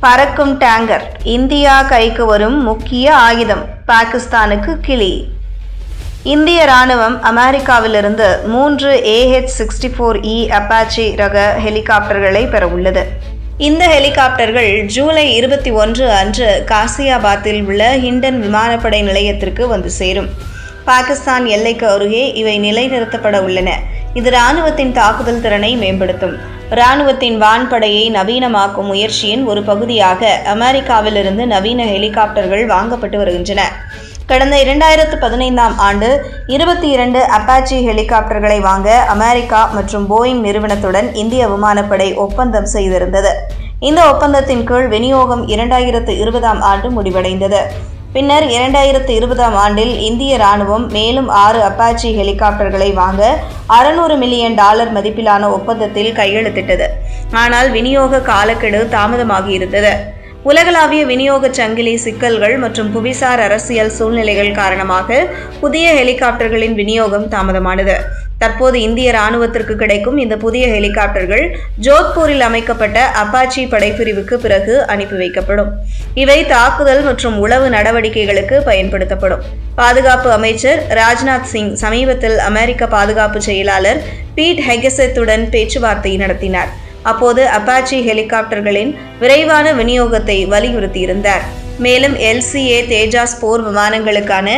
பறக்கும் tanker India கைக்கு வரும் முக்கிய ஆயுதம், பாகிஸ்தானுக்கு கிளி. இந்திய ராணுவம் அமெரிக்காவிலிருந்து 3 AH-64E அப்பாச்சி ரக ஹெலிகாப்டர்களை பெறவுள்ளது. இந்த ஹெலிகாப்டர்கள் ஜூலை 21 அன்று காசியாபாத்தில் உள்ள ஹிண்டன் விமானப்படை நிலையத்திற்கு வந்து சேரும். பாகிஸ்தான் எல்லைக்கு அருகே இவை நிலைநிறுத்தப்பட உள்ளன. இது ராணுவத்தின் தாக்குதல் திறனை மேம்படுத்தும். ராணுவத்தின் வான்படையை நவீனமாக்கும் முயற்சியின் ஒரு பகுதியாக அமெரிக்காவிலிருந்து நவீன ஹெலிகாப்டர்கள் வாங்கப்பட்டு வருகின்றன. கடந்த 2015ஆம் ஆண்டு 22 அப்பாச்சி ஹெலிகாப்டர்களை வாங்க அமெரிக்கா மற்றும் போயிங் நிறுவனத்துடன் இந்திய விமானப்படை ஒப்பந்தம் செய்திருந்தது. இந்த ஒப்பந்தத்தின் கீழ் விநியோகம் 2020ஆம் ஆண்டு முடிவடைந்தது. பின்னர் 2020ஆம் ஆண்டில் இந்திய ராணுவம் மேலும் 6 அப்பாச்சி ஹெலிகாப்டர்களை வாங்க $600 மில்லியன் மதிப்பிலான ஒப்பந்தத்தில் கையெழுத்திட்டது. ஆனால் விநியோக காலக்கெடு தாமதமாகியிருந்தது. உலகளாவிய விநியோக சங்கிலி சிக்கல்கள் மற்றும் புவிசார் அரசியல் சூழ்நிலைகள் காரணமாக புதிய ஹெலிகாப்டர்களின் விநியோகம் தாமதமானது. தற்போது இந்திய ராணுவத்திற்கு கிடைக்கும் இந்த புதிய ஹெலிகாப்டர்கள் ஜோத்பூரில் அமைக்கப்பட்ட அப்பாச்சி படைப்பிரிவுக்கு பிறகு அனுப்பி வைக்கப்படும். இவை தாக்குதல் மற்றும் உளவு நடவடிக்கைகளுக்கு பயன்படுத்தப்படும். பாதுகாப்பு அமைச்சர் ராஜ்நாத் சிங் சமீபத்தில் அமெரிக்க பாதுகாப்பு செயலாளர் பீட் ஹெகெசெத்துடன் பேச்சுவார்த்தை நடத்தினார். அப்போது அப்பாச்சி ஹெலிகாப்டர்களின் விரைவான விநியோகத்தை வலியுறுத்தியிருந்தார். மேலும் LCA தேஜாஸ் போர் விமானங்களுக்கான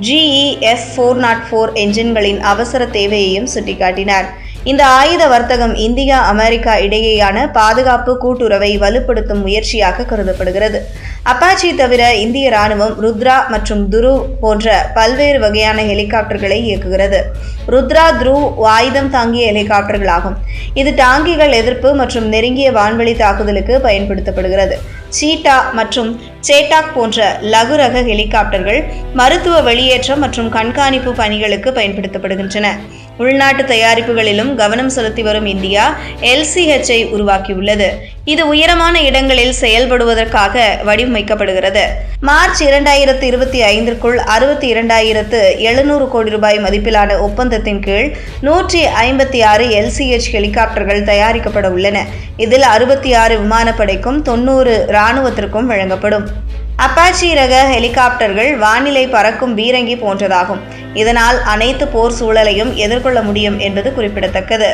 GE F404 என்ஜின்களின் அவசர தேவையையும் சுட்டிக்காட்டினார். இந்த ஆயுத வர்த்தகம் இந்தியா அமெரிக்கா இடையேயான பாதுகாப்பு கூட்டுறவை வலுப்படுத்தும் முயற்சியாக கருதப்படுகிறது. அப்பாச்சி தவிர இந்திய ராணுவம் ருத்ரா மற்றும் துருவ் போன்ற பல்வேறு வகையான ஹெலிகாப்டர்களை இயக்குகிறது. ருத்ரா துருவ் ஆயுதம் தாங்கிய ஹெலிகாப்டர்களாகும். இது டாங்கிகள் எதிர்ப்பு மற்றும் நெருங்கிய வான்வெளி தாக்குதலுக்கு பயன்படுத்தப்படுகிறது. சீட்டா மற்றும் சேட்டாக் போன்ற லகு ரக ஹெலிகாப்டர்கள் மருத்துவ வெளியேற்றம் மற்றும் கண்காணிப்பு பணிகளுக்கு பயன்படுத்தப்படுகின்றன. உள்நாட்டு தயாரிப்புகளிலும் கவனம் செலுத்தி வரும் இந்தியா LCH-ஐ உருவாக்கியுள்ளது. இது உயரமான இடங்களில் செயல்படுவதற்காக வடிவமைக்கப்படுகிறது. மார்ச் 2025ற்குள் 62,700 கோடி ரூபாய் மதிப்பிலான ஒப்பந்தத்தின் கீழ் 156 LCH ஹெலிகாப்டர்கள் தயாரிக்கப்பட உள்ளன. இதில் 66 விமானப்படைக்கும் 90 இராணுவத்திற்கும் வழங்கப்படும். அப்பாச்சி ரக ஹெலிகாப்டர்கள் வானிலை பறக்கும் பீரங்கி போன்றதாகும். இதனால் அனைத்து போர் சூழலையும் எதிர்கொள்ள முடியும் என்பது குறிப்பிடத்தக்கது.